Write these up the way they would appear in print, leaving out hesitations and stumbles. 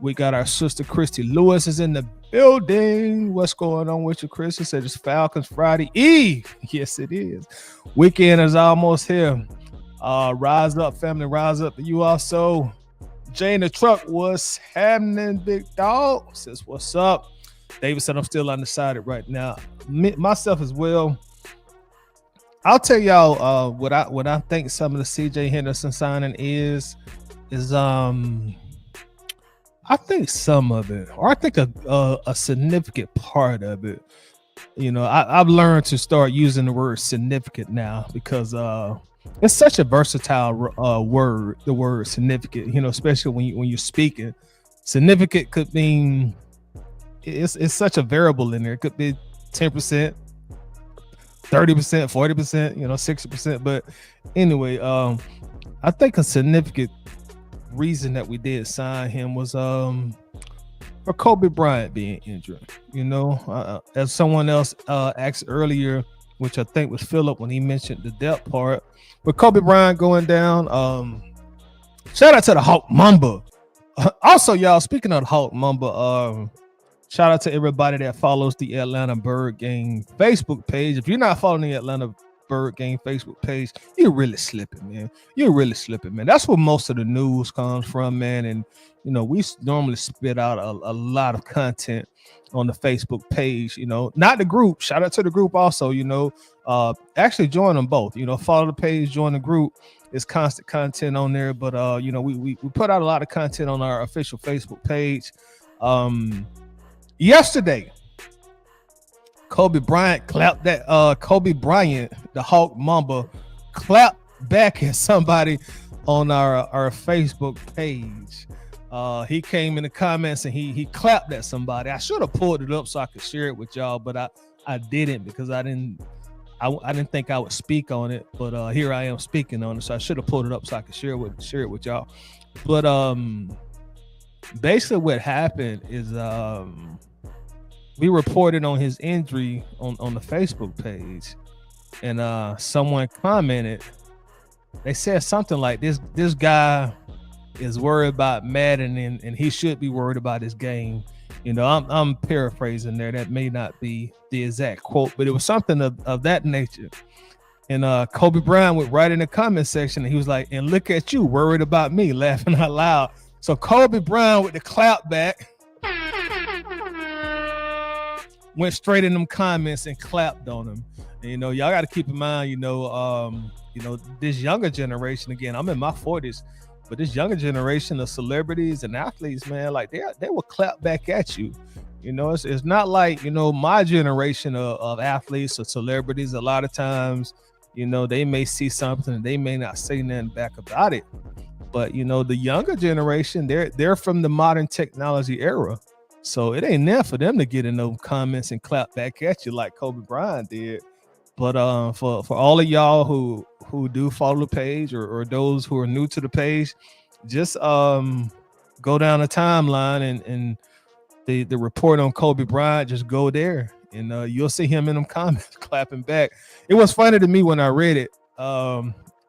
We got our sister Christy Lewis is in the building. What's going on with you, Chris? She said it's Falcons Friday Eve. Yes, it is. Weekend is almost here. Rise up, family, rise up. You also, Jay in the truck, what's happening, big dog? Says what's up. David said I'm still undecided right now. Myself as well. I'll tell y'all what I think some of the CJ Henderson signing is I think some of it, or I think a significant part of it. You know, I've learned to start using the word significant now because it's such a versatile word. The word significant, you know, especially when you're speaking. Significant could mean it's such a variable in there. It could be 10%, 30%, 40%, you know, 60%. But anyway, I think a significant reason that we did sign him was for Kobe Bryant being injured. You know, as someone else asked earlier, which I think was Philip when he mentioned the depth part, with Kobe Bryant going down. Shout out to the Hawk Mamba. Also, y'all, speaking of the Hawk Mamba, shout out to everybody that follows the Atlanta Bird Gang Facebook page. If you're not following the Atlanta Bird Gang Facebook page, you're really slipping, man. You're really slipping, man. That's where most of the news comes from, man. And you know, we normally spit out a lot of content on the Facebook page, you know, not the group. Shout out to the group also, you know, actually join them both, you know, follow the page, join the group. It's constant content on there, but you know, we put out a lot of content on our official Facebook page. Yesterday, Kobe Bryant clapped that Kobe Bryant, the Hawk Mamba, clapped back at somebody on our Facebook page. He came in the comments and he clapped at somebody. I should have pulled it up so I could share it with y'all, but I didn't because I didn't think I would speak on it. But here I am speaking on it, so I should have pulled it up so I could share it with y'all. But basically what happened is we reported on his injury on the Facebook page, and someone commented. They said something like this guy is worried about Madden and he should be worried about his game. You know, I'm paraphrasing there. That may not be the exact quote, but it was something of that nature. And Kobe Bryant went right in the comment section and he was like, and look at you worried about me, laughing out loud. So Kobe Bryant with the clap back went straight in them comments and clapped on him. And, you know, y'all got to keep in mind, you know, this younger generation, again, I'm in my 40s, but this younger generation of celebrities and athletes, man, like they will clap back at you. You know, it's not like, you know, my generation of athletes or celebrities. A lot of times, you know, they may see something and they may not say nothing back about it. But, you know, the younger generation, they're from the modern technology era. So it ain't there for them to get in those comments and clap back at you like Kobe Bryant did. But for all of y'all who do follow the page or those who are new to the page, just go down the timeline and the report on Kobe Bryant, just go there and you'll see him in them comments clapping back. It was funny to me when I read it,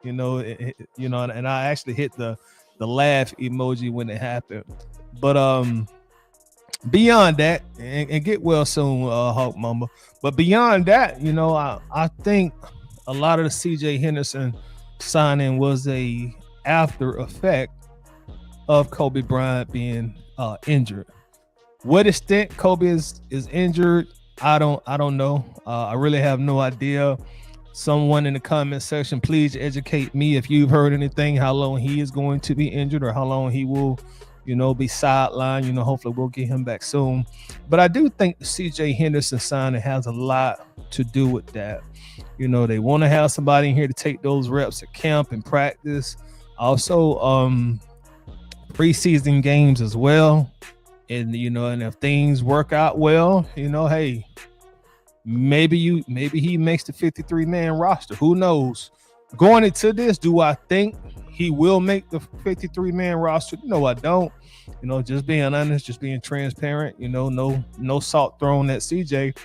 you know, and I actually hit the laugh emoji when it happened. But beyond that, and get well soon, Hawk Mamba. But beyond that, you know, I think a lot of the CJ Henderson signing was a after effect of Kobe Bryant being injured. What extent Kobe is injured, I don't know. I really have no idea. Someone in the comment section, please educate me if you've heard anything, how long he is going to be injured or how long he will, you know, be sidelined. You know, hopefully we'll get him back soon. But I do think the CJ Henderson signing has a lot to do with that. You know, they want to have somebody in here to take those reps at camp and practice. Also, preseason games as well. And, you know, and if things work out well, you know, hey, maybe he makes the 53-man roster. Who knows? Going into this, do I think he will make the 53-man roster? No, I don't. You know, just being honest, just being transparent, you know, no salt thrown at CJ.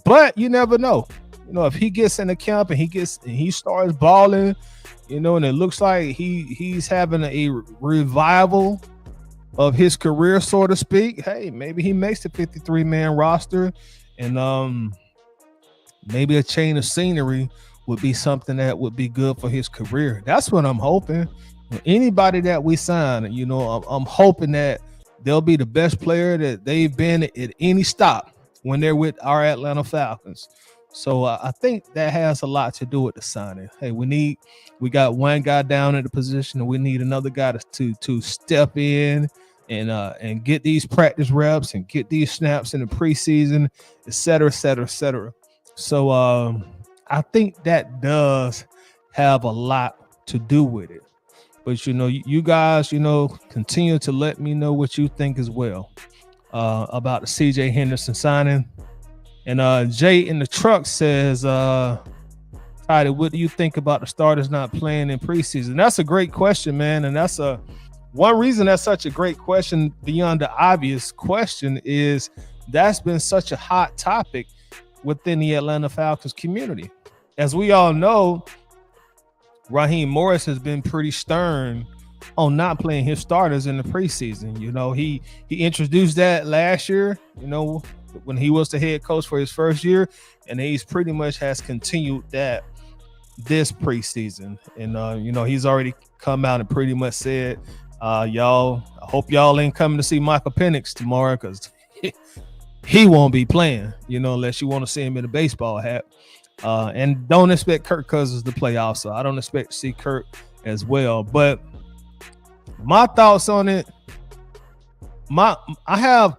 But you never know. You know, if he gets in the camp and he starts balling, you know, and it looks like he's having a revival of his career, so to speak, hey, maybe he makes the 53-man roster, and maybe a change of scenery would be something that would be good for his career. That's what I'm hoping. Anybody that we sign, I'm hoping that they'll be the best player that they've been at any stop when they're with our Atlanta Falcons. So I think that has a lot to do with the signing. Hey, we got one guy down at the position, and we need another guy to step in and get these practice reps and get these snaps in the preseason, et cetera, et cetera, et cetera. So I think that does have a lot to do with it. But you guys, continue to let me know what you think as well about the CJ Henderson signing. And Jay in the truck says, Tidy, what do you think about the starters not playing in preseason? That's a great question, man. And that's one reason that's such a great question beyond the obvious question is that's been such a hot topic within the Atlanta Falcons community. As we all know, Raheem Morris has been pretty stern on not playing his starters in the preseason. He introduced that last year, when he was the head coach for his first year, and he's pretty much has continued that this preseason. And he's already come out and pretty much said, y'all, I hope y'all ain't coming to see Michael Penix tomorrow, because he won't be playing, unless you want to see him in a baseball hat. And don't expect Kirk Cousins to play also. I don't expect to see Kirk as well. But my thoughts on it, I have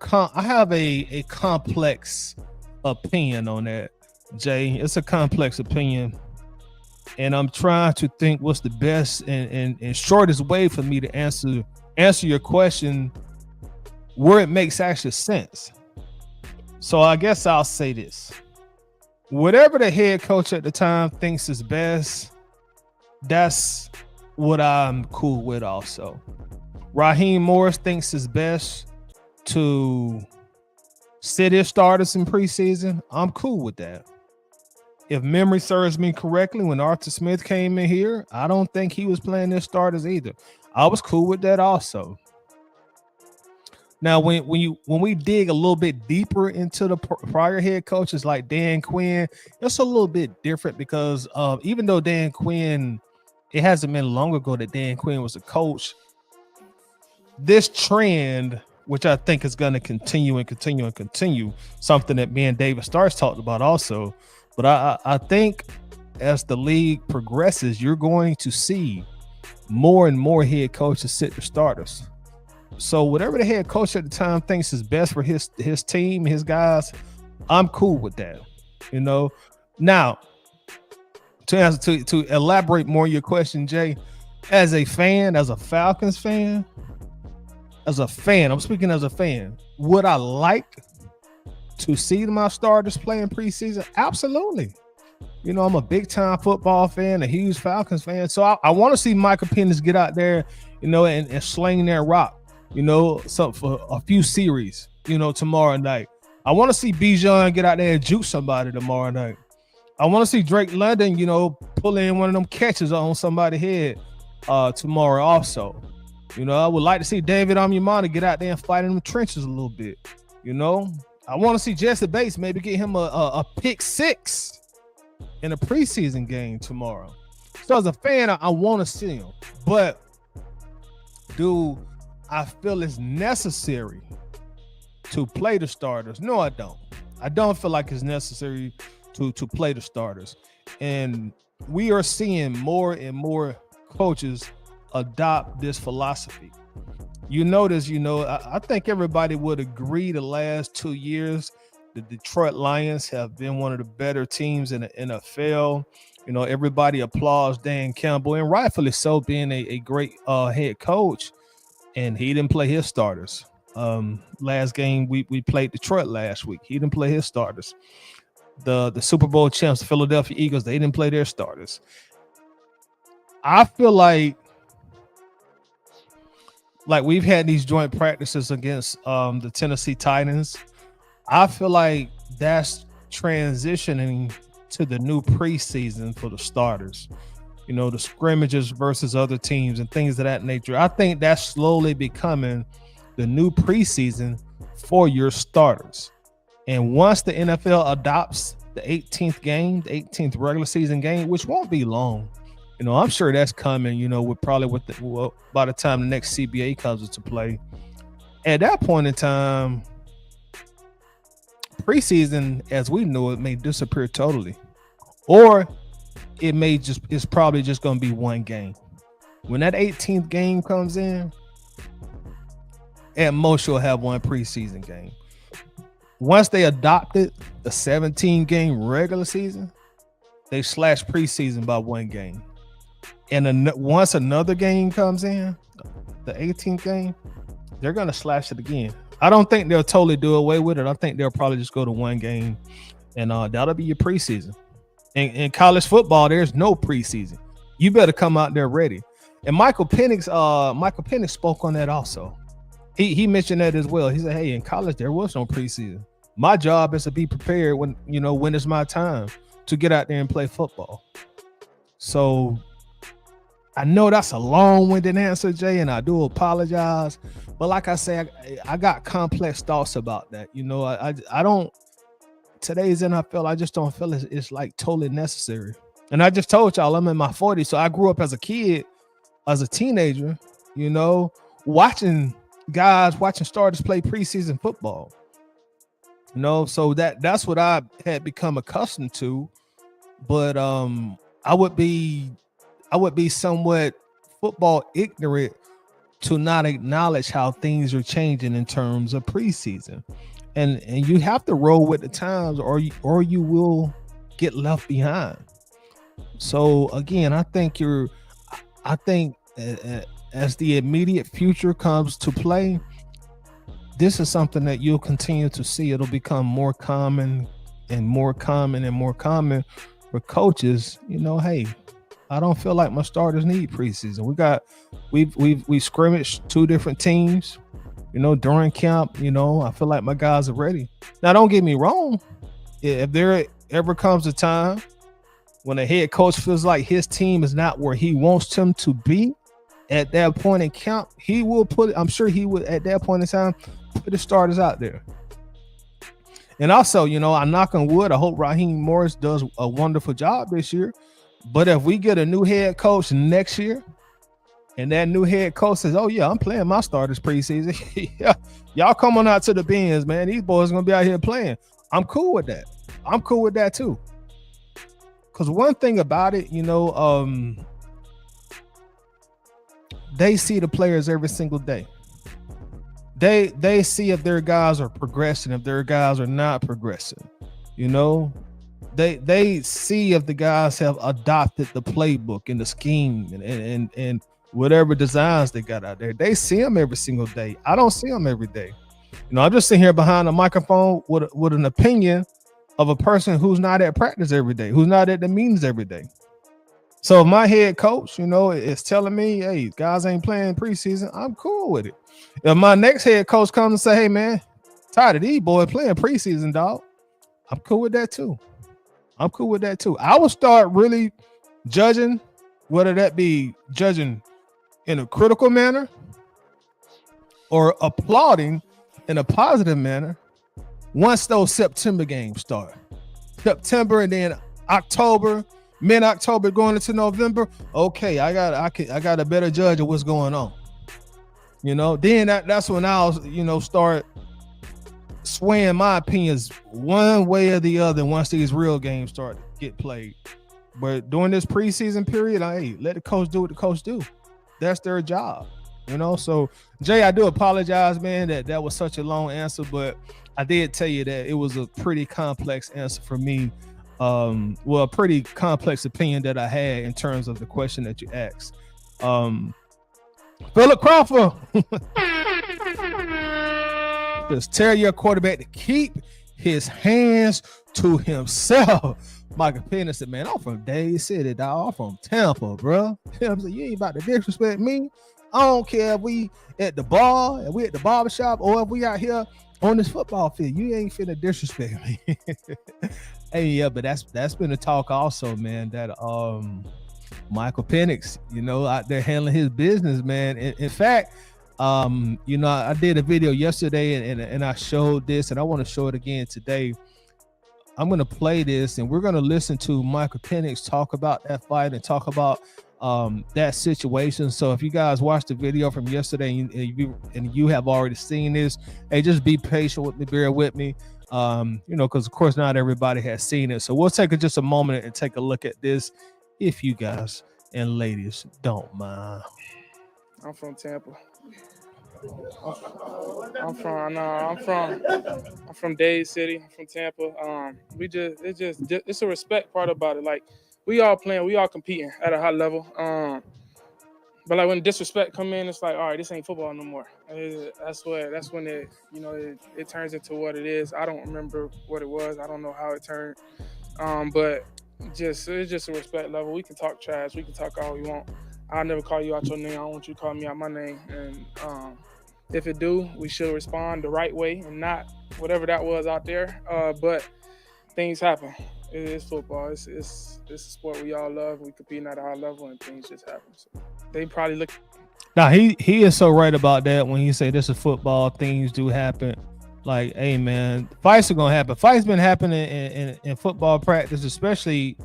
a complex opinion on that, Jay. It's a complex opinion, and I'm trying to think what's the best and shortest way for me to answer your question where it makes actual sense. So I guess I'll say this. Whatever the head coach at the time thinks is best, that's what I'm cool with also. Raheem Morris thinks it's best to sit his starters in preseason. I'm cool with that. If memory serves me correctly, when Arthur Smith came in here, I don't think he was playing his starters either. I was cool with that also. Now, when we dig a little bit deeper into the prior head coaches like Dan Quinn, it's a little bit different because even though Dan Quinn, it hasn't been long ago that Dan Quinn was a coach, this trend, which I think is going to continue, something that me and David Starks talked about also. But I think as the league progresses, you're going to see more and more head coaches sit their starters. So whatever the head coach at the time thinks is best for his team, his guys, I'm cool with that. Now to elaborate more on your question, Jay, as a fan, as a Falcons fan, I'm speaking as a fan, would I like to see my starters play in preseason? Absolutely. I'm a big time football fan, a huge Falcons fan. So I want to see Michael Penix get out there, and sling that rock. So for a few series, tomorrow night. I want to see Bijan get out there and juke somebody tomorrow night. I want to see Drake London, pull in one of them catches on somebody's head tomorrow also. I would like to see David Onyemata get out there and fight in the trenches a little bit. I want to see Jesse Bates maybe get him a pick six in a preseason game tomorrow. So as a fan, I want to see him. But do I feel it's necessary to play the starters? No, I don't. I don't feel like it's necessary to play the starters. And we are seeing more and more coaches adopt this philosophy. Notice, I think everybody would agree the last 2 years, the Detroit Lions have been one of the better teams in the NFL. Everybody applauds Dan Campbell, and rightfully so, being a great head coach. And he didn't play his starters. Last game we played Detroit last week. He didn't play his starters. The Super Bowl champs, the Philadelphia Eagles, they didn't play their starters. I feel like we've had these joint practices against the Tennessee Titans. I feel like that's transitioning to the new preseason for the starters. The scrimmages versus other teams and things of that nature. I think that's slowly becoming the new preseason for your starters. And once the NFL adopts the 18th game, the 18th regular season game, which won't be long, I'm sure that's coming, by the time the next CBA comes into play. At that point in time, preseason, as we know it, may disappear totally. Or it's probably just going to be one game. When that 18th game comes in, at most you'll have one preseason game. Once they adopted the 17-game regular season, they slashed preseason by one game. And once another game comes in, the 18th game, they're going to slash it again. I don't think they'll totally do away with it. I think they'll probably just go to one game, and that'll be your preseason. In college football, there's no preseason. You better come out there ready. And Michael Penix spoke on that also. He mentioned that as well. He said, "Hey, in college there was no preseason. My job is to be prepared when it's my time to get out there and play football." So I know that's a long-winded answer, Jay, and I do apologize. But like I say, I got complex thoughts about that. I don't. Today's NFL, I just don't feel it's like totally necessary. And I just told y'all I'm in my 40s, so I grew up as a kid, as a teenager, watching starters play preseason football. So that's what I had become accustomed to. But I would be somewhat football ignorant to not acknowledge how things are changing in terms of preseason. And you have to roll with the times, or you will get left behind. So again, I think as the immediate future comes to play, this is something that you'll continue to see. It'll become more common and more common and more common for coaches. Hey, I don't feel like my starters need preseason. We scrimmaged 2 different teams, during camp. I feel like my guys are ready. Now, don't get me wrong. If there ever comes a time when a head coach feels like his team is not where he wants them to be at that point in camp, I'm sure he would at that point in time put the starters out there. And also, I knock on wood, I hope Raheem Morris does a wonderful job this year. But if we get a new head coach next year, and that new head coach says, "Oh yeah, I'm playing my starters preseason," yeah, y'all come on out to the bins, man. These boys are gonna be out here playing. I'm cool with that. I'm cool with that too. Because one thing about it, they see the players every single day. They see if their guys are progressing, if their guys are not progressing. They see if the guys have adopted the playbook and the scheme and whatever designs they got out there. They see them every single day. I don't see them every day. I'm just sitting here behind a microphone with an opinion of a person who's not at practice every day, who's not at the meetings every day. So if my head coach, is telling me, "Hey, guys ain't playing preseason," I'm cool with it. If my next head coach comes and say, "Hey, man, tired of these boys playing preseason, dog," I'm cool with that too. I will start really judging, whether that be judging in a critical manner or applauding in a positive manner once those September games start. September and then October, mid-October going into November. Okay, I got a better judge of what's going on. Then that's when I'll start swaying my opinions one way or the other once these real games start to get played. But during this preseason period, hey, let the coach do what the coach do. That's their job, So, Jay, I do apologize, man, that was such a long answer, but I did tell you that it was a pretty complex answer for me. A pretty complex opinion that I had in terms of the question that you asked. Philip Crawford. Just tell your quarterback to keep his hands to himself. Michael Penix said, "Man, I'm from Dade City, dog. I'm from Tampa, bro. You ain't about to disrespect me. I don't care if we at the bar, if we at the barbershop, or if we out here on this football field. You ain't finna disrespect me." Hey, yeah, but that's been a talk also, man, that Michael Penix, out there handling his business, man. In fact, You know, I did a video yesterday and I showed this, and I want to show it again today. I'm going to play this, and we're going to listen to Michael Penix talk about that fight and talk about that situation. So if you guys watched the video from yesterday and you have already seen this, hey, just be patient with me, bear with me. You know, because of course not everybody has seen it. So we'll take just a moment and take a look at this, if you guys and ladies don't mind. I'm from Tampa. I'm from Dade City. I'm from Tampa. It's a respect part about it. Like, we all playing, we all competing at a high level. But like when disrespect come in, it's like, all right, this ain't football no more. That's when it, you know, it turns into what it is. I don't remember what it was. I don't know how it turned. But it's just a respect level. We can talk trash. We can talk all we want. I'll never call you out your name. I don't want you to call me out my name. And if it do, we should respond the right way and not whatever that was out there. But things happen. It's football. It's a sport we all love. We compete at a high level, and things just happen. So they probably look. Now he is so right about that when he say this is football. Things do happen. Like, hey man, fights are gonna happen. Fights been happening in football practice, especially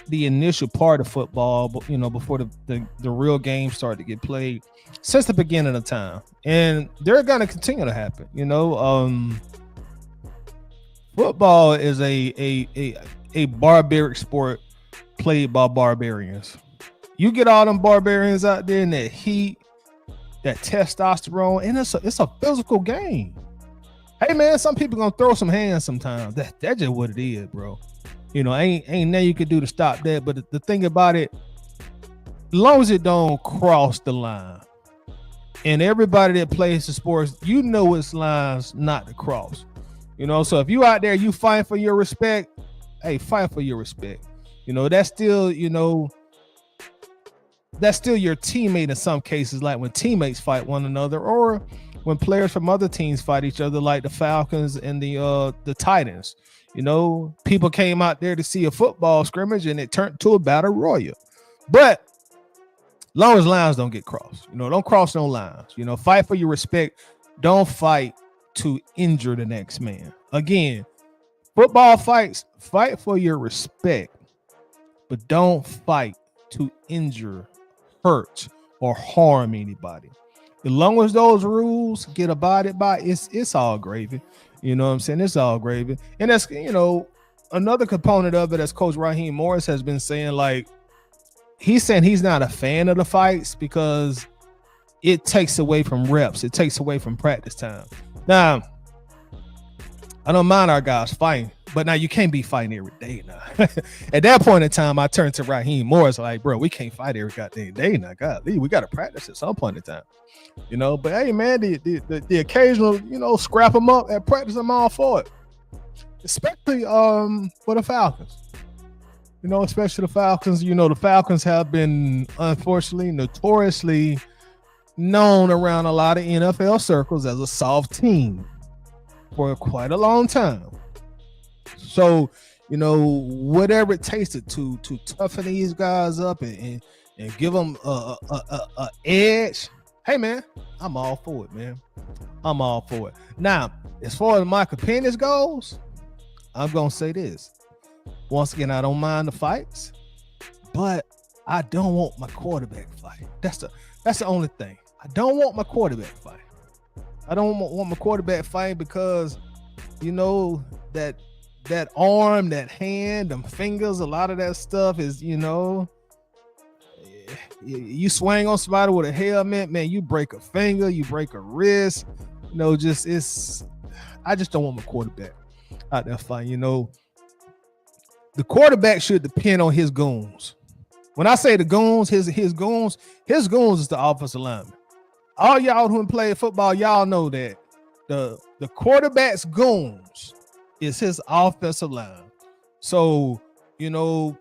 the initial part of football, but you know, before the real game started to get played, since the beginning of time, and they're gonna continue to happen. You know, football is a barbaric sport played by barbarians. You get all them barbarians out there in that heat, that testosterone, and it's a physical game. Hey man, some people gonna throw some hands sometimes. That's just what it is, bro. You know, ain't nothing you can do to stop that. But the thing about it, as long as it don't cross the line, and everybody that plays the sports, you know it's lines not to cross. You know, so if you out there, you fight for your respect, hey, fight for your respect. You know, that's still your teammate in some cases, like when teammates fight one another, or when players from other teams fight each other, like the Falcons and the Titans. You know, people came out there to see a football scrimmage and it turned to a battle royal. But long as lines don't get crossed, you know, don't cross no lines. You know, fight for your respect. Don't fight to injure the next man. Again, football fights, fight for your respect, but don't fight to injure, hurt, or harm anybody. As long as those rules get abided by, it's all gravy. You know what I'm saying? It's all gravy. And that's, you know, another component of it, as Coach Raheem Morris has been saying, like, he's saying he's not a fan of the fights because it takes away from reps. It takes away from practice time. Now, I don't mind our guys fighting, but now you can't be fighting every day now. At that point in time, I turned to Raheem Morris like, bro, we can't fight every goddamn day now. God, we got to practice at some point in time. You know, but hey, man, the occasional, you know, scrap them up at practice, I'm all for it. Especially for the Falcons. You know, especially the Falcons. You know, the Falcons have been, unfortunately, notoriously known around a lot of NFL circles as a soft team for quite a long time. So, you know, whatever it takes to toughen these guys up and give them a edge. Hey, man, I'm all for it, man. I'm all for it. Now, as far as Michael Penix goes, I'm going to say this. Once again, I don't mind the fights, but I don't want my quarterback fight. That's the only thing. I don't want my quarterback fight. I don't want my quarterback fight because, you know, that arm, that hand, them fingers, a lot of that stuff is, you know, you swing on somebody with a helmet, man, you break a finger, you break a wrist, you know, I just don't want my quarterback out there fighting. You know, the quarterback should depend on his goons. When I say the goons, his goons is the offensive lineman. All y'all who play football, y'all know that the quarterback's goons is his offensive line. So, you know,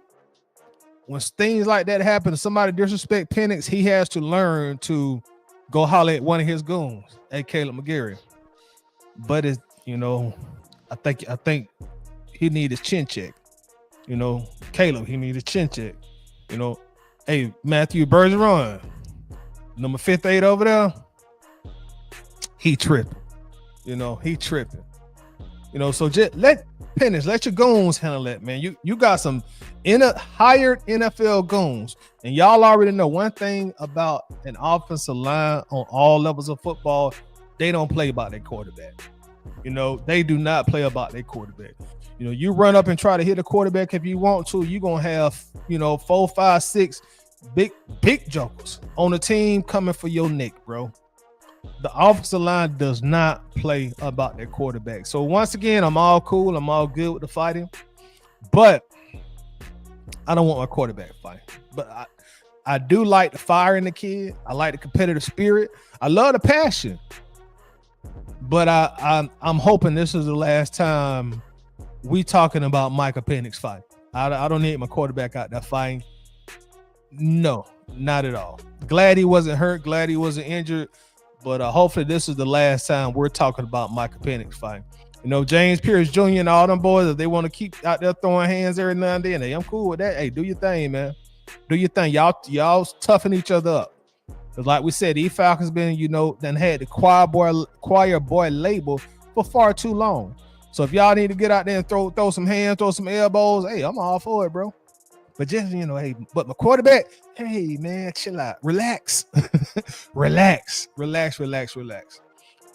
when things like that happen, somebody disrespect Penix, he has to learn to go holler at one of his goons, at Caleb McGarry. But it's, you know, I think he need his chin check. You know, Caleb, he need a chin check. You know, hey, Matthew Bergeron, number 58 over there. he tripping. He tripping. So just let your goons handle that, man. You got some hired NFL goons, and y'all already know one thing about an offensive line on all levels of football: they don't play about their quarterback. They do not play about their quarterback. You run up and try to hit a quarterback if you want to, you're gonna have 4, 5, 6 big jokers on the team coming for your neck, bro. The offensive line does not play about their quarterback. So once again, I'm all cool. I'm all good with the fighting, but I don't want my quarterback fighting. But I do like the fire in the kid. I like the competitive spirit. I love the passion. But I'm hoping this is the last time we talking about Michael Penix fight. I don't need my quarterback out there fighting. No, not at all. Glad he wasn't hurt. Glad he wasn't injured. But hopefully this is the last time we're talking about Michael Penix fighting. James Pierce Jr. and all them boys, if they want to keep out there throwing hands every now and then, hey, I'm cool with that. Hey, do your thing, man. Do your thing. Y'all toughen each other up. Because like we said, these Falcons been, done had the choir boy label for far too long. So if y'all need to get out there and throw some hands, throw some elbows, hey, I'm all for it, bro. But just, hey, but my quarterback, hey, man, chill out. Relax. Relax.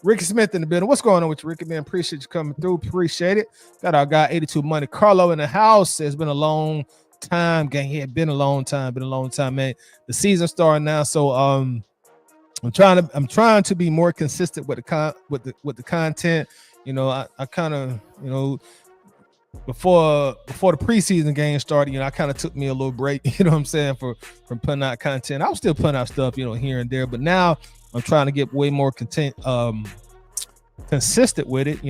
Ricky Smith in the building. What's going on with you, Ricky, man? Appreciate you coming through. Appreciate it. Got our guy 82 Money Carlo in the house. It's been a long time, gang. Yeah, been a long time, man. The season starting now, so I'm trying to be more consistent with the content. I kind of, before the preseason game started, I kind of took me a little break, from putting out content. I was still putting out stuff, here and there, but now I'm trying to get way more consistent with it,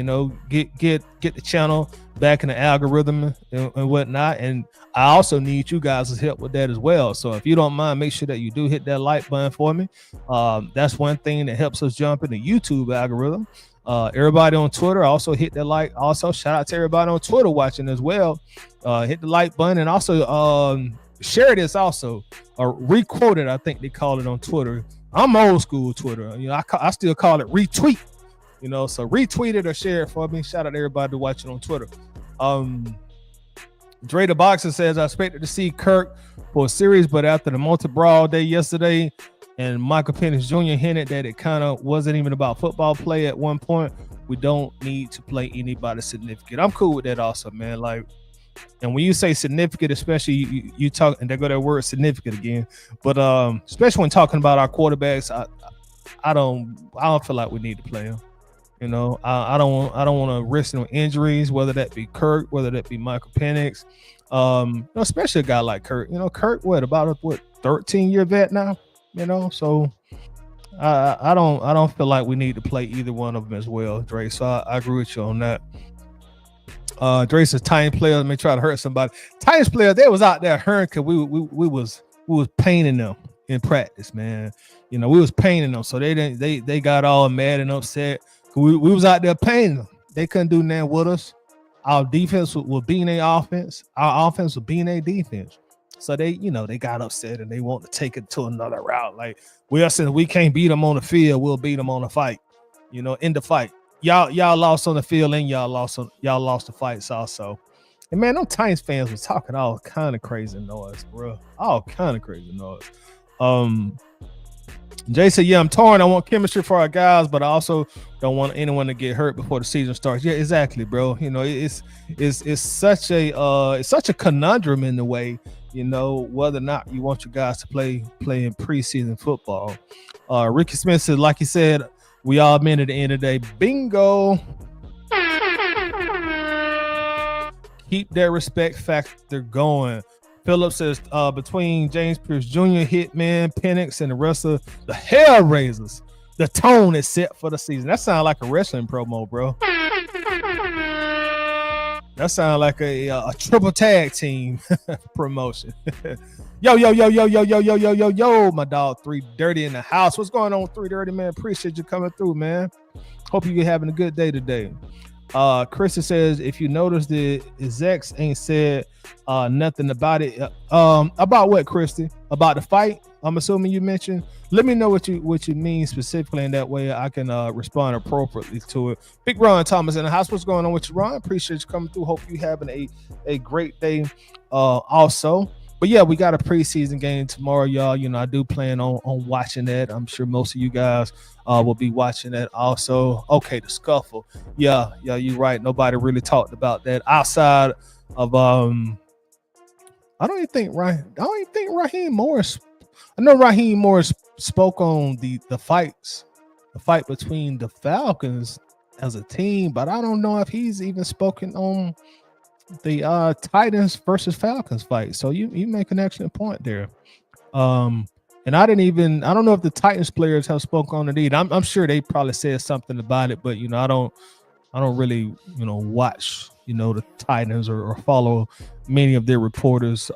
get the channel back in the algorithm and whatnot. And I also need you guys' help with that as well. So if you don't mind, make sure that you do hit that like button for me. That's one thing that helps us jump in the YouTube algorithm. Everybody on Twitter also hit that like. Also, shout out to everybody on Twitter watching as well. Hit the like button and also share this also. Requote it, I think they call it on Twitter. I'm old school Twitter. I still call it retweet. So retweet it or share it for me. Shout out to everybody watching on Twitter. Dre the Boxer says, I expected to see Kirk for a series, but after the multi-brawl day yesterday, and Michael Penix Jr. hinted that it kind of wasn't even about football play at one point, we don't need to play anybody significant. I'm cool with that also, man. And when you say significant, especially you talk, and there go that word significant again, but especially when talking about our quarterbacks, I don't feel like we need to play them. I don't want to risk no injuries, whether that be Kirk, whether that be Michael Penix, especially a guy like Kirk. Kirk, about a 13-year vet now. So I don't feel like we need to play either one of them as well, Dre. So I agree with you on that. Dre says Titans players may try to hurt somebody. Titans players, they was out there hurting because we was painting them in practice, man. We was painting them, so they got all mad and upset. We was out there painting them. They couldn't do nothing with us. Our defense was beating their offense. Our offense was beating their defense. So they got upset and they want to take it to another route. Like we said, we can't beat them on the field. We'll beat them on the fight. In the fight. Y'all lost on the field and y'all lost the fights also. And man, them Titans fans was talking all kind of crazy noise, bro. All kind of crazy noise. Jay said, yeah, I'm torn. I want chemistry for our guys, but I also don't want anyone to get hurt before the season starts. Yeah, exactly, bro. It's such a conundrum in the way, whether or not you want your guys to play in preseason football. Ricky Smith said, like he said, we all meant at the end of the day. Bingo. Keep that respect factor going. Phillips says, between James Pierce Jr., Hitman, Penix, and the rest of the Hellraisers, the tone is set for the season. That sounds like a wrestling promo, bro. That sounds like a triple tag team promotion. Yo, my dog 3 Dirty in the house. What's going on, 3 Dirty, man? Appreciate you coming through, man. Hope you're having a good day today. Krista says, if you notice the execs ain't said nothing about it. About what, Christy? About the fight? I'm assuming you mentioned. Let me know what you mean specifically, in that way I can respond appropriately to it. Big Ron Thomas in the house. What's going on with you, Ron? Appreciate you coming through. Hope you having a great day. Also, but yeah, we got a preseason game tomorrow, y'all. You know, I do plan on watching that. I'm sure most of you guys will be watching that also. Okay, the scuffle. Yeah, you're right. Nobody really talked about that outside of I don't even think Raheem Morris. I know Raheem Morris spoke on the fight between the Falcons as a team, but I don't know if he's even spoken on the Titans versus Falcons fight. So you make an excellent point there. And I don't know if the Titans players have spoken on it either. I'm sure they probably said something about it, but I don't really watch the Titans or follow many of their reporters.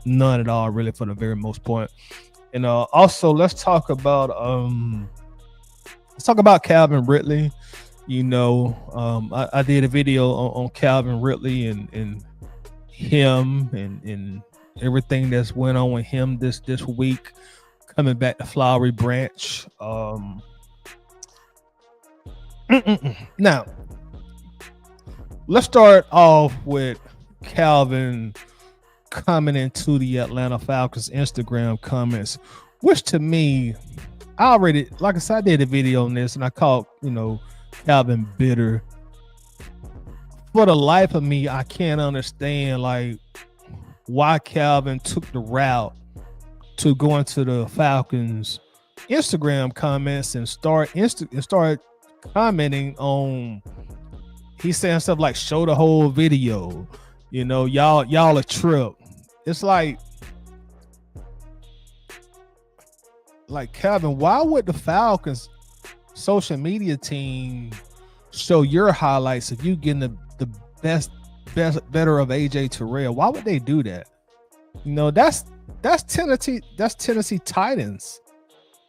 None at all, really, for the very most point. And also, let's talk about Calvin Ridley. I did a video on Calvin Ridley and him and everything that's went on with him this week, coming back to Flowery Branch. Now, let's start off with Calvin coming into the Atlanta Falcons Instagram comments, which to me, like I said, I did a video on this and I called, Calvin bitter. For the life of me, I can't understand why Calvin took the route to go into the Falcons Instagram comments and start commenting on. He's saying stuff like, show the whole video, y'all a trip. It's like Calvin, why would the Falcons social media team show your highlights if you getting the better of AJ Terrell? Why would they do that? That's Tennessee Titans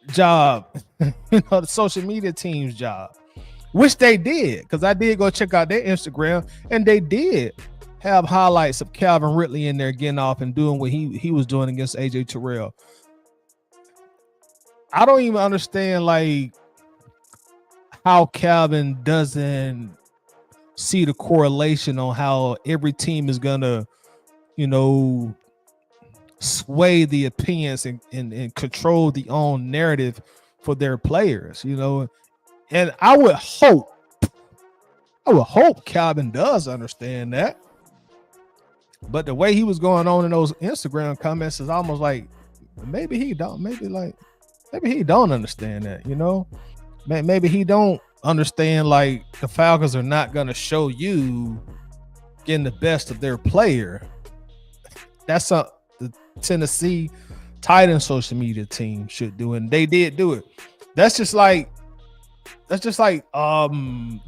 job, the social media team's job, which they did, because I did go check out their Instagram and they did have highlights of Calvin Ridley in there getting off and doing what he was doing against AJ Terrell. I don't even understand how Calvin doesn't see the correlation on how every team is gonna, sway the opinions and control the own narrative for their players, And I would hope Calvin does understand that. But the way he was going on in those Instagram comments is almost like maybe he don't understand that, Maybe he don't understand the Falcons are not going to show you getting the best of their player. That's the Tennessee Titans social media team should do, and they did do it. That's just like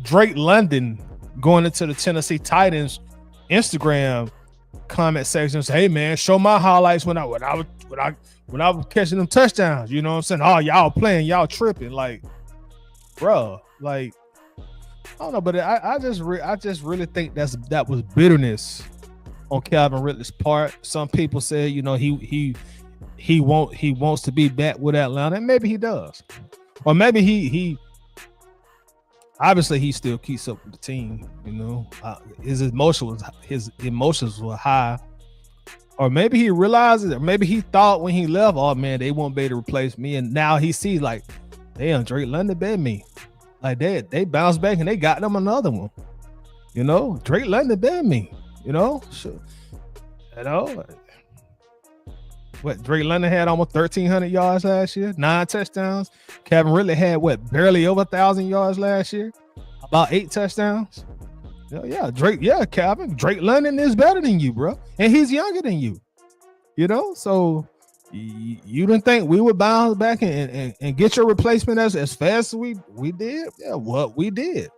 Drake London going into the Tennessee Titans Instagram comment section and say, hey man, show my highlights when I was catching them touchdowns. You know what I'm saying? Oh, y'all playing, y'all tripping, bro. I don't know, but I just really think that was bitterness on Calvin Ridley's part. Some people say, he wants to be back with Atlanta, and maybe he does, or maybe he obviously he still keeps up with the team. His emotions were high, or maybe he realizes, or maybe he thought when he left, oh man, they won't be able to replace me, and now he sees damn, Drake London bet me. They bounced back and they got them another one. Drake London bet me. Sure. What, Drake London had almost 1,300 yards last year, 9 touchdowns. Calvin Ridley had barely over 1,000 yards last year, about 8 touchdowns. Calvin. Drake London is better than you, bro, and he's younger than you. So you didn't think we would bounce back and get your replacement as fast as we did? Yeah, what we did,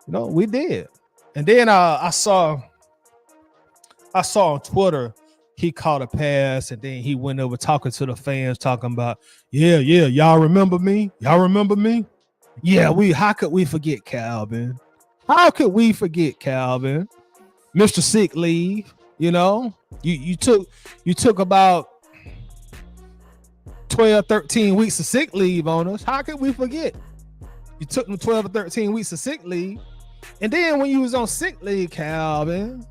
we did. And then I saw on Twitter he caught a pass, and then he went over talking to the fans, talking about, yeah, y'all remember me? Yeah, how could we forget Calvin? How could we forget Calvin? Mr. Sick Leave, you took about 12, 13 weeks of sick leave on us. How could we forget? You took them 12 or 13 weeks of sick leave. And then when you was on sick leave, Calvin,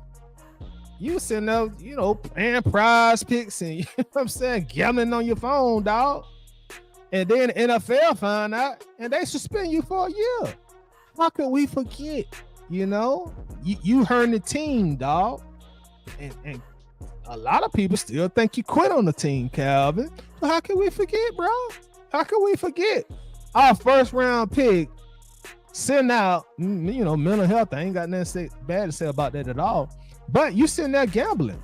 you was sitting there, playing prize picks and, you know what I'm saying, gambling on your phone, dog. And then the NFL find out and they suspend you for a year. How could we forget? You hurting the team, dog. And a lot of people still think you quit on the team, Calvin. So how can we forget, bro? How can we forget? Our first round pick sitting out, mental health. I ain't got nothing bad to say about that at all. But you sitting there gambling.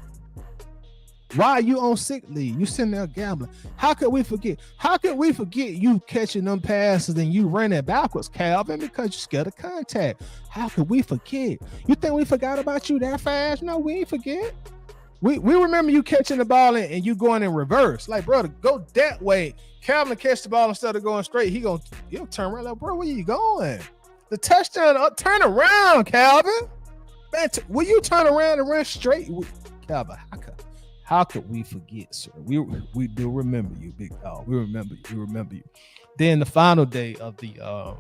Why are you on sick leave? You sitting there gambling. How could we forget? How could we forget you catching them passes and you running backwards, Calvin, because you're scared of contact? How could we forget? You think we forgot about you that fast? No, we ain't forget. We remember you catching the ball and you going in reverse. Like, brother, go that way. Calvin catch the ball instead of going straight. He'll turn around like, bro, where you going? The touchdown, turn around, Calvin. Man, will you turn around and run straight? Calvin, how could we forget, sir? We do remember you, big dog. We remember you. Then the final day of the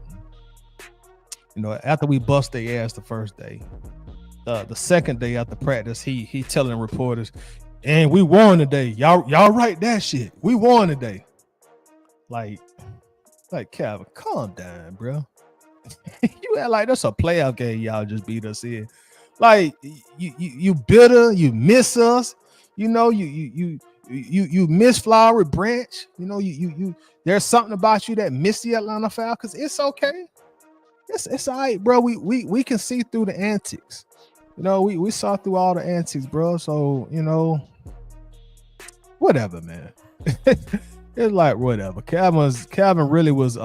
after we bust their ass the first day, the second day after practice, he telling reporters, and we won today. Y'all write that shit. We won today. Like Calvin, calm down, bro. You act like that's a playoff game. Y'all just beat us in. Like you bitter. You miss us. You miss Flowery Branch. You there's something about you that miss the Atlanta Falcons. It's okay. It's all right, bro. We can see through the antics. We saw through all the antics, bro. So, whatever, man. It's like whatever. Calvin really was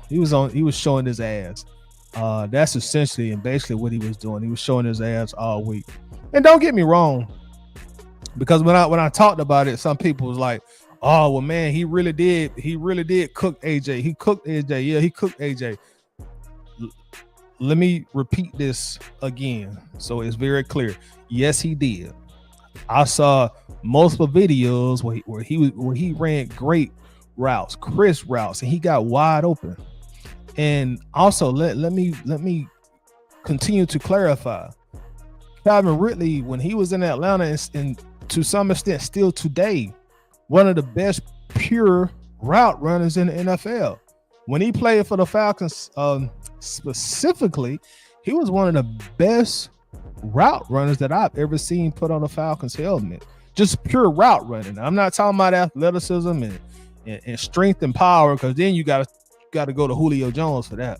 he was showing his ass. That's essentially and basically what he was doing. He was showing his ass all week. And don't get me wrong, because when I talked about it, some people was like, "Oh, well, man, he really did cook AJ. He cooked AJ. Yeah, he cooked AJ." Let me repeat this again so it's very clear. Yes, he did. I saw multiple videos where he ran great routes, crisp routes, and he got wide open. And also let me continue to clarify. Calvin Ridley, when he was in Atlanta, and to some extent still today, one of the best pure route runners in the NFL. When he played for the Falcons, specifically, he was one of the best route runners that I've ever seen put on a Falcons helmet. Just pure route running. I'm not talking about athleticism and strength and power, because then you got to go to Julio Jones for that.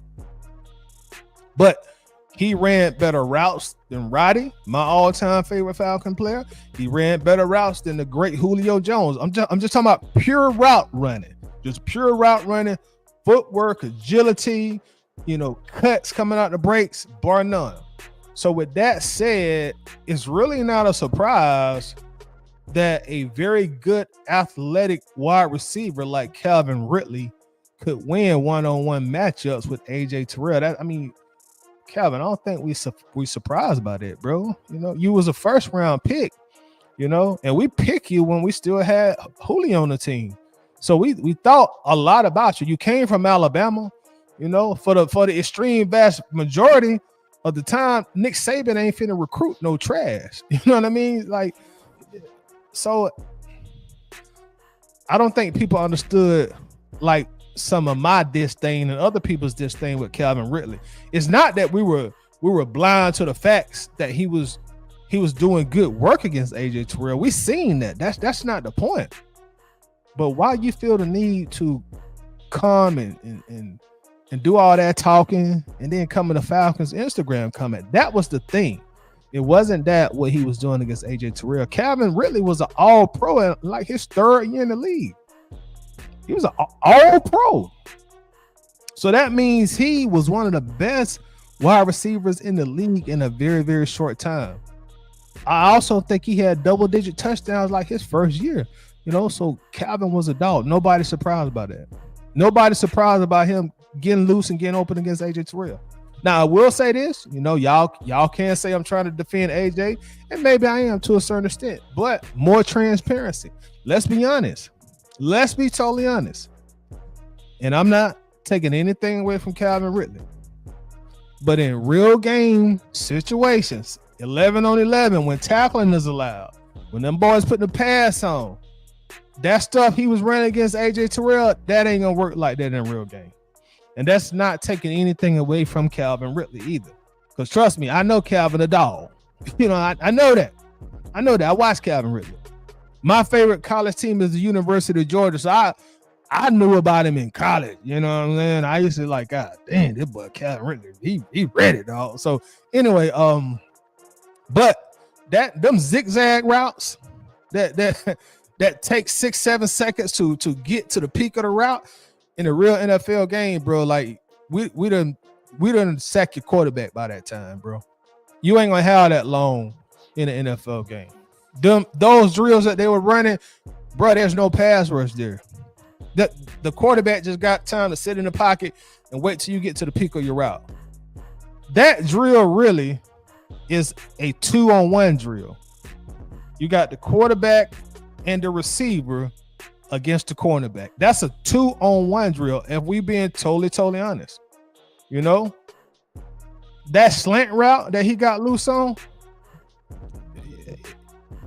But he ran better routes than Roddy, my all-time favorite Falcon player. He ran better routes than the great Julio Jones. I'm just talking about pure route running. Just pure route running, footwork, agility, cuts coming out the breaks, bar none. So with that said, it's really not a surprise that a very good athletic wide receiver like Calvin Ridley could win one-on-one matchups with AJ Terrell. Calvin, I don't think we surprised by that, bro. You was a first round pick, and we picked you when we still had Julio on the team. So we thought a lot about you. You came from Alabama, for the extreme vast majority of the time, Nick Saban ain't finna recruit no trash. You know what I mean? Like, so I don't think people understood like some of my disdain and other people's disdain with Calvin Ridley. It's not that we were blind to the facts that he was doing good work against AJ Terrell. We seen that. That's not the point. But why you feel the need to come and do all that talking and then come to the Falcons Instagram comment? That was the thing. It wasn't that what he was doing against AJ Terrell. Calvin Ridley was an all-pro in like his third year in the league. He was an all-pro. So that means he was one of the best wide receivers in the league in a very, very short time. I also think he had double-digit touchdowns like his first year. So Calvin was a dog. Nobody's surprised about that. Nobody's surprised about him getting loose and getting open against AJ Terrell. Now, I will say this, y'all can't say I'm trying to defend AJ, and maybe I am to a certain extent, but more transparency. Let's be honest. Let's be totally honest. And I'm not taking anything away from Calvin Ridley. But in real game situations, 11 on 11, when tackling is allowed, when them boys putting the pass on, that stuff he was running against AJ Terrell, that ain't going to work like that in real game. And that's not taking anything away from Calvin Ridley either. Because trust me, I know Calvin a dog. You know, I know that. I know that. I watch Calvin Ridley. My favorite college team is the University of Georgia. So I knew about him in college. You know what I'm saying? I used to like, God damn, this boy Calvin Ridley, he ready, dog. So anyway, but them zigzag routes that takes 6-7 seconds to get to the peak of the route in a real NFL game, bro. Like we done sack your quarterback by that time, bro. You ain't gonna have that long in an NFL game. Those drills that they were running, bro, there's no pass rush there. The quarterback just got time to sit in the pocket and wait till you get to the peak of your route. That drill really is a 2-on-1 drill. You got the quarterback and the receiver against the cornerback. That's a 2-on-1 drill, if we being totally honest. You know? That slant route that he got loose on,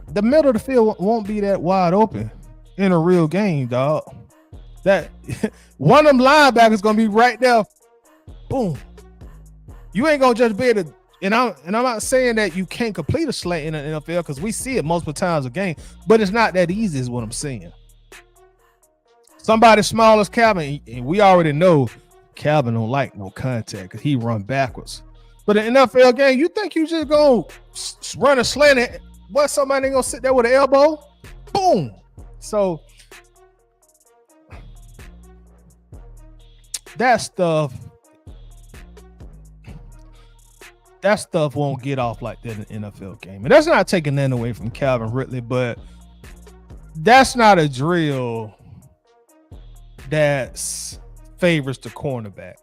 the middle of the field won't be that wide open in a real game, dog. That one of them linebackers gonna be right there. Boom. You ain't gonna just be able to, and I'm not saying that you can't complete a slant in the NFL because we see it multiple times a game, but it's not that easy, is what I'm saying. Somebody small as Calvin, and we already know Calvin don't like no contact because he run backwards. But in an NFL game, you think you just gonna run a slant and what, somebody ain't gonna sit there with an elbow? Boom. So that stuff won't get off like that in an NFL game. And that's not taking that away from Calvin Ridley, but that's not a drill that favors the cornerback.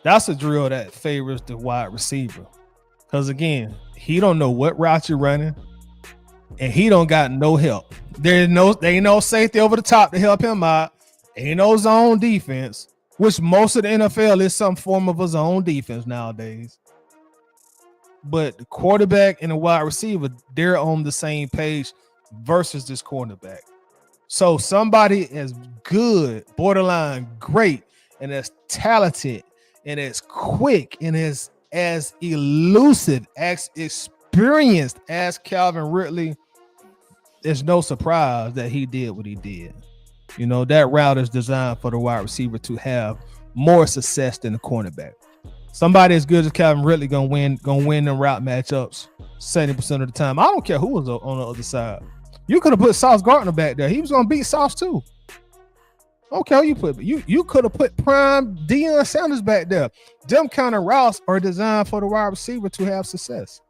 That's a drill that favors the wide receiver. Because again, he don't know what route you're running, and he don't got no help. There ain't no safety over the top to help him out. Ain't no zone defense, which most of the NFL is some form of a zone defense nowadays. But the quarterback and the wide receiver, they're on the same page versus this cornerback. So somebody as good, borderline great, and as talented, and as quick, and as elusive, as experienced as Calvin Ridley, there's no surprise that he did what he did. You know, that route is designed for the wide receiver to have more success than the cornerback. Somebody as good as Calvin Ridley gonna win the route matchups 70% of the time. I don't care who was on the other side. You could have put Sauce Gardner back there. He was gonna beat Sauce too. Okay, you could have put prime Deion Sanders back there. Them kind of routes are designed for the wide receiver to have success.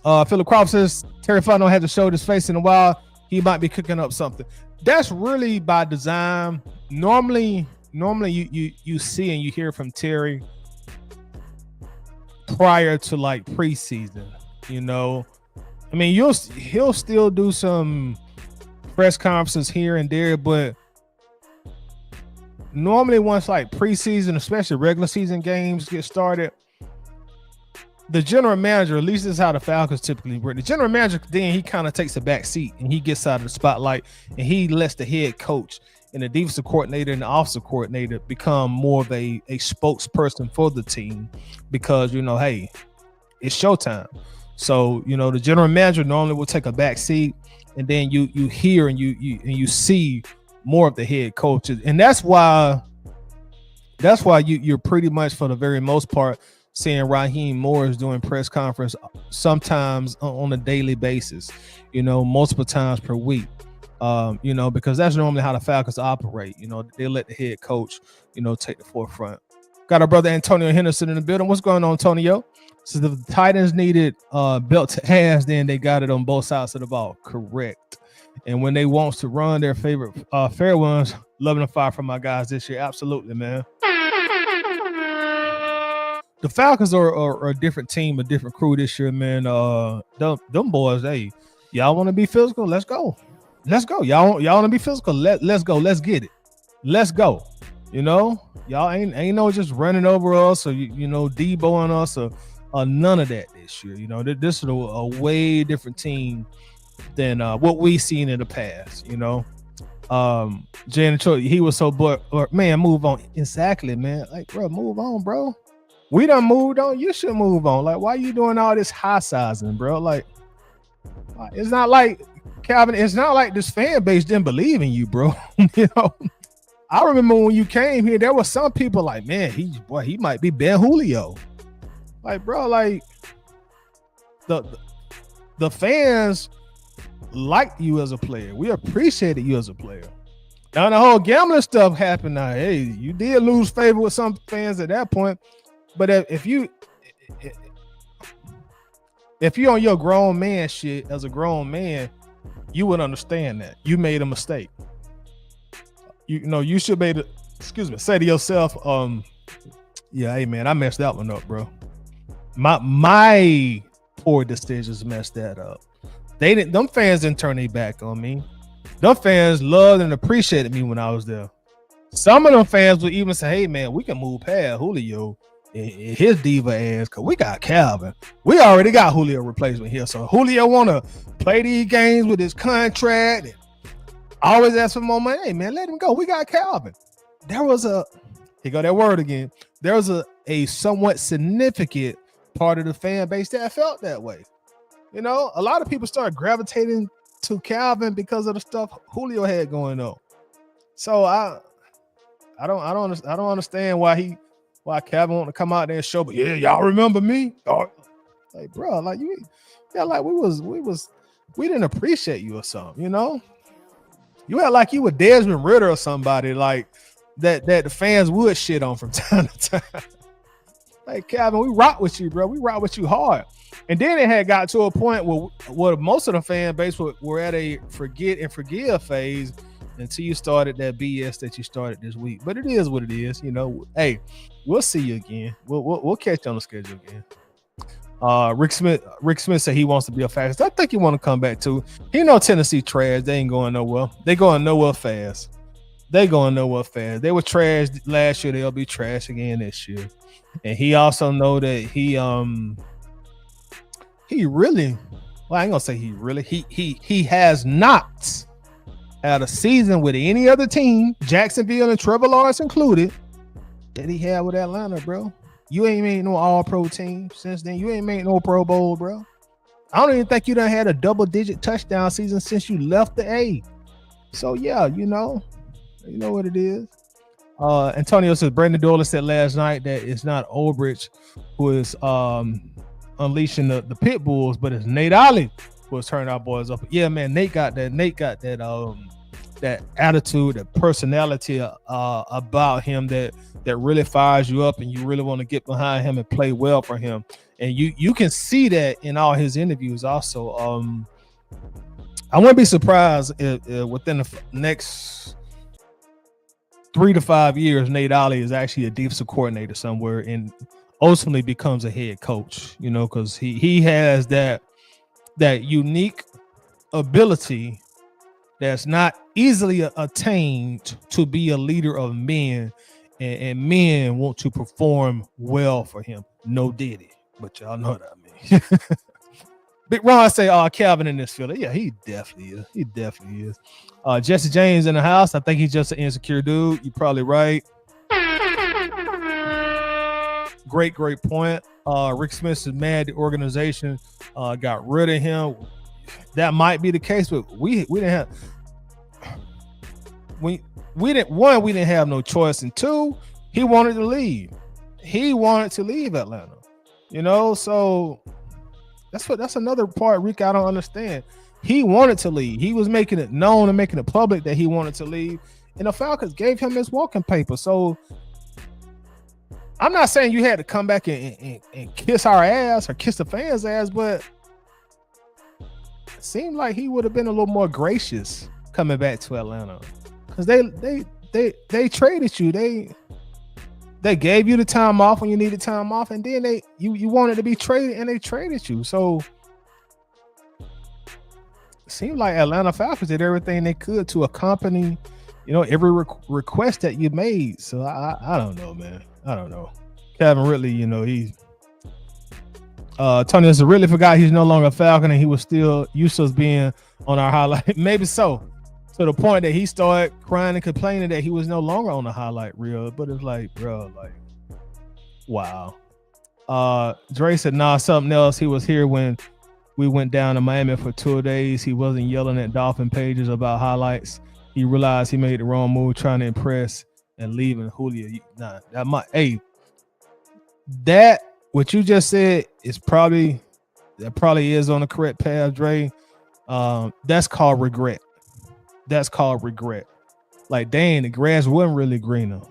Philip Crawford says Terry Fontenot hasn't showed his face in a while. He might be cooking up something. That's really by design. Normally you see and you hear from Terry prior to like preseason. You know, I mean, he'll still do some press conferences here and there, but normally once like preseason, especially regular season games get started, the general manager, at least this is how the Falcons typically work. The general manager, then he kind of takes a back seat and he gets out of the spotlight and he lets the head coach and the defensive coordinator and the offensive coordinator become more of a spokesperson for the team because, you know, hey, it's showtime. So, you know, the general manager normally will take a back seat and then you hear and you see more of the head coaches. And that's why you're pretty much, for the very most part, seeing Raheem Morris doing press conference sometimes on a daily basis, you know, multiple times per week, you know, because that's normally how the Falcons operate. You know, they let the head coach, you know, take the forefront. Got our brother Antonio Henderson in the building. What's going on, Antonio? So the Titans needed belt to ass, then they got it on both sides of the ball. Correct. And when they want to run their favorite fair ones, loving the fire from my guys this year. Absolutely, man. The Falcons are a different team, a different crew this year, man. Them boys, hey, y'all want to be physical? Let's go. let's go. Y'all want to be physical? Let's go. Let's get it. Let's go. You know, y'all ain't no just running over us or you know Deboing us or none of that this year. You know, this is a way different team than what we seen in the past. You know, Jay and Troy, he was so bored. Or man, move on. Exactly, man. Like, bro, move on, bro. We done moved on. You should move on. Like, why you doing all this high sizing, bro? Like, it's not like Calvin. It's not like this fan base didn't believe in you, bro. You know. I remember when you came here, there were some people like, man, he might be Ben Julio. Like, bro, like the fans liked you as a player. We appreciated you as a player. Now the whole gambling stuff happened. Now, hey, you did lose favor with some fans at that point. But if you on your grown man shit as a grown man, you would understand that you made a mistake. You know, you should be able to, say to yourself, yeah, hey man, I messed that one up, bro. My poor decisions messed that up. Them fans didn't turn their back on me. Them fans loved and appreciated me when I was there. Some of them fans would even say, hey man, we can move past Julio and his diva ass because we got Calvin. We already got Julio replacement here. So Julio want to play these games with his contract and always ask for more money. Hey man, let him go. We got Calvin. There was here go that word again. There was a somewhat significant part of the fan base that felt that way. You know, a lot of people started gravitating to Calvin because of the stuff Julio had going on. So I don't understand why Calvin want to come out there and show, but yeah, y'all remember me? Oh, like bro, like we didn't appreciate you or something, you know? You act like you were Desmond Ritter or somebody like that the fans would shit on from time to time. Like, Calvin, we rock with you, bro. We rock with you hard. And then it had got to a point where most of the fan base were at a forget and forgive phase until you started that BS that you started this week. But it is what it is, you know. Hey, we'll see you again. We'll catch you on the schedule again. Rick Smith said he wants to be a Falcons. I think he want to come back too. He know Tennessee trash. They ain't going nowhere. They going nowhere fast. They were trash last year. They'll be trash again this year. And he also know that he really, well, I ain't gonna say he has not had a season with any other team, Jacksonville and Trevor Lawrence included, that he had with Atlanta, bro. You ain't made no all-pro team since then. You ain't made no Pro Bowl, bro. I don't even think you done had a double-digit touchdown season since you left the A. So, yeah, you know what it is. Antonio says, Brandon Doyle said last night that it's not Ulbrich who is unleashing the pit bulls, but it's Nate Ollie who is turning our boys up. Yeah, man, Nate got that that attitude, that personality about him that really fires you up and you really want to get behind him and play well for him. And you can see that in all his interviews also. I wouldn't be surprised if within the next 3 to 5 years, Nate Ollie is actually a defensive coordinator somewhere and ultimately becomes a head coach, you know, because he has that unique ability that's not easily attained to be a leader of men, and men want to perform well for him. No Diddy, but y'all know what I mean. Big Ron say, Calvin in this field. Yeah, he definitely is. Jesse James in the house. I think he's just an insecure dude. You're probably right. Great point. Rick Smith is mad the organization got rid of him. That might be the case, but we didn't have no choice, and two, he wanted to leave. He wanted to leave Atlanta. You know, so that's another part, Rick, I don't understand. He wanted to leave. He was making it known and making it public that he wanted to leave, and the Falcons gave him his walking paper. So I'm not saying you had to come back and kiss our ass or kiss the fans' ass, but it seemed like he would have been a little more gracious coming back to Atlanta, because they traded you. They gave you the time off when you needed time off, and then you wanted to be traded, and they traded you. So Atlanta Falcons did everything they could to accompany, every request that you made. So I don't know, man. I don't know. Calvin Ridley, he Tony really forgot he's no longer a Falcon and he was still used to us being on our highlight. Maybe so. To the point that he started crying and complaining that he was no longer on the highlight reel. But it's like, bro, like, wow. Dre said, nah, something else. He was here when we went down to Miami for 2 days. He wasn't yelling at Dolphin pages about highlights. He realized he made the wrong move trying to impress and leaving Julio. Nah, that what you just said is probably is on the correct path, Dre. That's called regret. Like, dang, the grass wasn't really greener.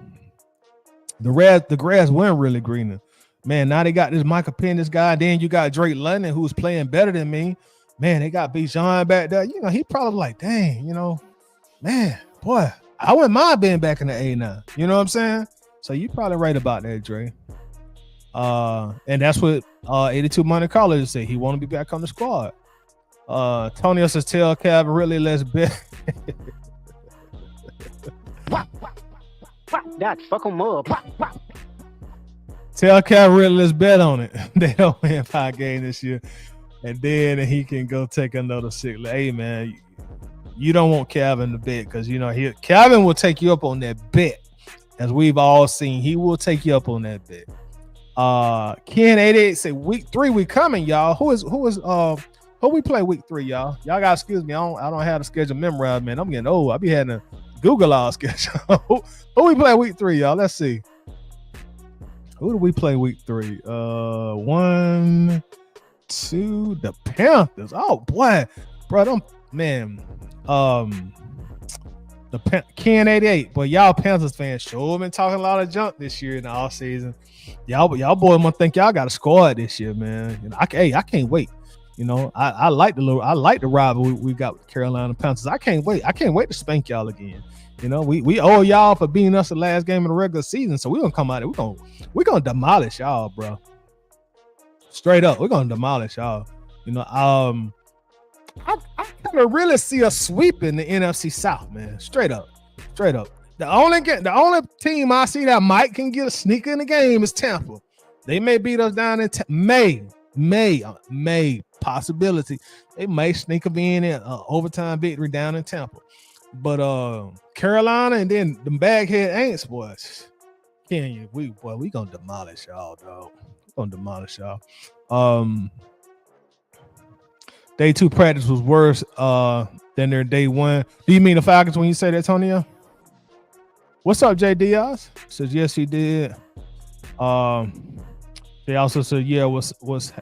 The grass wasn't really greener. Man, now they got this Michael Penix guy. Then you got Drake London, who's playing better than me. Man, they got Bijan back there. He probably like, dang, man, boy, I wouldn't mind being back in the A now. You know what I'm saying? So you probably right about that, Dre. And that's what 82 Monte Carlo said. He want to be back on the squad. Tony says, tell Calvin Ridley, let's bet. That fuck him up. Tell Calvin Ridley, let's bet on it. They don't win 5 games this year. And then he can go take another 6. Hey, man, you don't want Calvin to bet because, Calvin will take you up on that bet. As we've all seen, he will take you up on that bet. Ken88 say week 3 we coming, y'all. Who we play week 3, y'all? Y'all gotta excuse me. I don't have the schedule memorized, man. I'm getting old. I be having to Google our schedule. Who we play week 3, y'all? Let's see. Who do we play week 3? 1, 2, the Panthers. Oh boy, bro, Ken 88. But y'all Panthers fans sure been talking a lot of junk this year in the off season. Y'all boys must think y'all got a squad this year, man. I can't wait. I like the rival we got with Carolina Panthers. I can't wait to spank y'all again. We owe y'all for beating us the last game of the regular season, so we're gonna come out there. We're gonna demolish y'all, bro. Straight up, we're gonna demolish y'all. I kind of really see a sweep in the NFC South, man. Straight up. The only team I see that might can get a sneaker in the game is Tampa. They may beat us down in May possibility. They may sneak a in overtime victory down in Tampa. But Carolina and then the baghead Aints, boys. We gonna demolish y'all, dog. We're gonna demolish y'all. Day 2 practice was worse than their day 1. Do you mean the Falcons when you say that, Antonio? What's up, Jay Diaz? Says yes, he did. They also said, yeah, was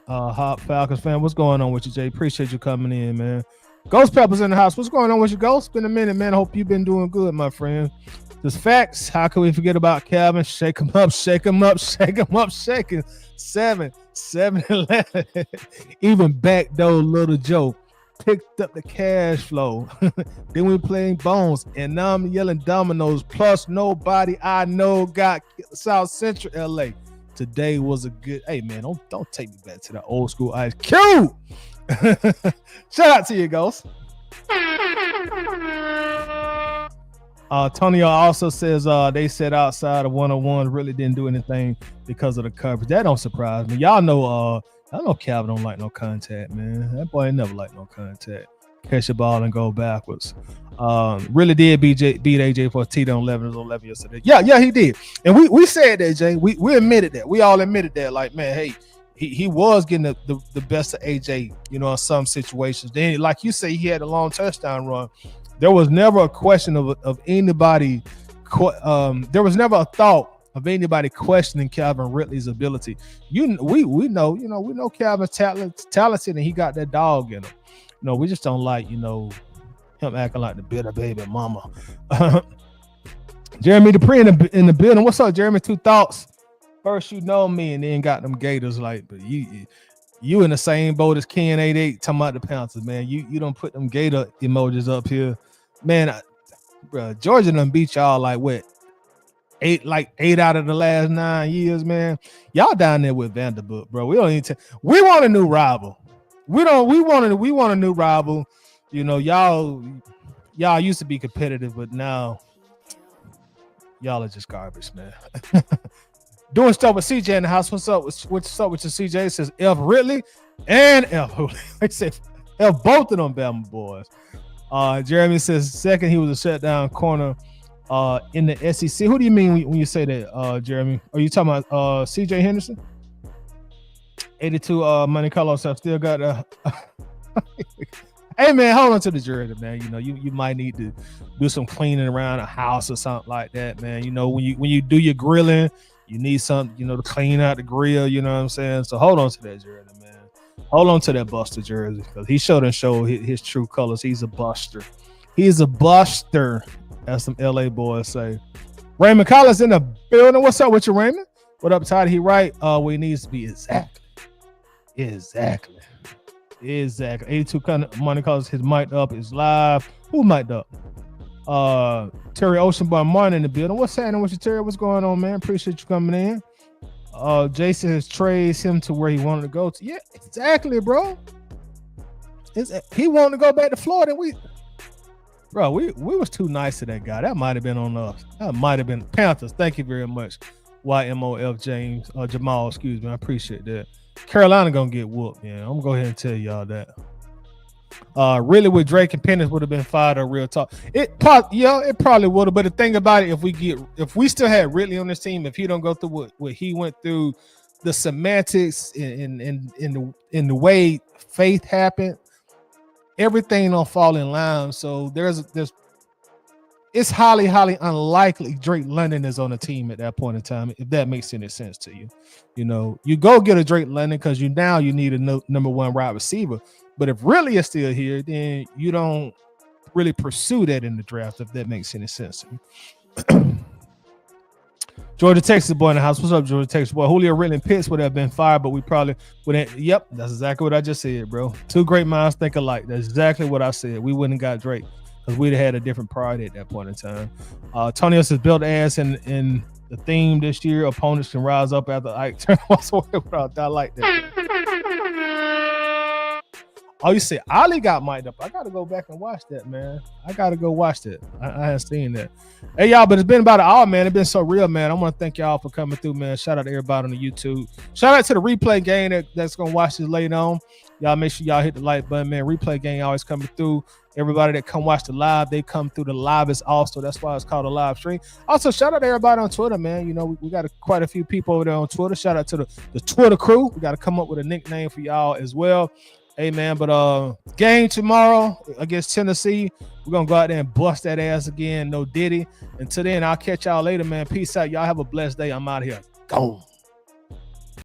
hot Falcons fan. What's going on with you, Jay? Appreciate you coming in, man. Ghost Pepper's in the house. What's going on with you, Ghost? Been a minute, man. I hope you've been doing good, my friend. Just facts. How can we forget about Calvin? Shake him up. 7-11. Even backdoor little Joe picked up the cash flow. Then we playing Bones, and now I'm yelling dominoes. Plus, nobody I know got South Central LA. Today was a good. Hey man, don't take me back to the old school Ice Cube. Shout out to you, Ghost. Tonio also says they said outside of 101 really didn't do anything because of the coverage. That don't surprise me. Y'all know Calvin don't like no contact, man. That boy ain't never like no contact. Catch the ball and go backwards. Really did beat AJ for a T on 11 yesterday. Yeah, he did. And we said that, Jay. We admitted that. We all admitted that. Like, man, hey, he was getting the best of AJ, in some situations. Then, like you say, he had a long touchdown run. There was never a question of anybody. There was never a thought of anybody questioning Calvin Ridley's ability. We know Calvin's talented, and he got that dog in him. We just don't like, him acting like the bitter baby mama. Jeremy Dupree in the building. What's up, Jeremy? 2 thoughts. First, me, and then got them Gators. Like, but you in the same boat as Ken 88 talking about the Panthers, man. You don't put them Gator emojis up here, man. Bro, Georgia done beat y'all like what? 8 out of the last 9 years, man. Y'all down there with Vanderbilt, bro. We don't need to. We want a new rival. We want a new rival. You know, y'all used to be competitive, but now y'all are just garbage, man. Doing stuff with CJ in the house. What's up with your CJ? It says F Ridley and F Hooley. I said F both of them Bama boys. Jeremy says second, he was a shutdown corner in the SEC. Who do you mean when you say that, Jeremy? Are you talking about CJ Henderson? 82 Monte Carlos have still got Hey man, hold on to the jersey, man. You know, you might need to do some cleaning around the house or something like that, man. You know, when you do your grilling, you need something, you know, to clean out the grill, you know what I'm saying? So hold on to that jersey, man. Hold on to that Buster jersey, because he showed his true colors. He's a buster. He's a buster, as some LA boys say. Raymond Collins in the building. What's up with you, Raymond? What up, Todd? He right where he needs to be. Exactly. 82 Monte Carlos, his mic up is live. Who mic'd up? Terry Oceanborn Martin in the building. What's happening with you, Terry? What's going on, man? Appreciate you coming in. Jason has traced him to where he wanted to go to. Yeah, exactly, bro. He wanted to go back to Florida. We was too nice to that guy. That might have been on us. That might have been Panthers. Thank you very much. YMOF James Jamal, excuse me. I appreciate that. Carolina gonna get whooped, man. I'm gonna go ahead and tell y'all that. Really, with Drake and Pennis would have been fired or real talk. It probably would have. But the thing about it, if we still had Ridley on this team, if he don't go through what he went through, the semantics in the way faith happened, everything don't fall in line. So it's highly unlikely Drake London is on the team at that point in time, if that makes any sense to you. You know, you go get a Drake London because you need a number one wide receiver. But if Ridley is still here, then you don't really pursue that in the draft, if that makes any sense to you. Georgia Texas boy in the house. What's up, Georgia Texas boy? Julio Ridley and Pitts would have been fired, but we probably wouldn't. Yep, that's exactly what I just said, bro. Two great minds think alike. That's exactly what I said. We wouldn't have got Drake because we'd have had a different priority at that point in time. Tony says build ass in the theme this year. Opponents can rise up after Ike turn without. I like that. Oh, you say Ali got mic'd up. I gotta go back and watch that, man. I gotta go watch that. I haven't seen that. Hey, y'all, but it's been about an hour, man. It's been so real, man. I want to thank y'all for coming through, man. Shout out to everybody on the YouTube. Shout out to the replay gang that's gonna watch this later on. Y'all make sure y'all hit the like button, man. Replay gang always coming through. Everybody that come watch the live, they come through the live as also. That's why it's called a live stream. Also, shout out to everybody on Twitter, man. You know, we got quite a few people over there on Twitter. Shout out to the Twitter crew. We got to come up with a nickname for y'all as well. Hey, man, but game tomorrow against Tennessee. We're going to go out there and bust that ass again. No Diddy. Until then, I'll catch y'all later, man. Peace out. Y'all have a blessed day. I'm out of here. Go.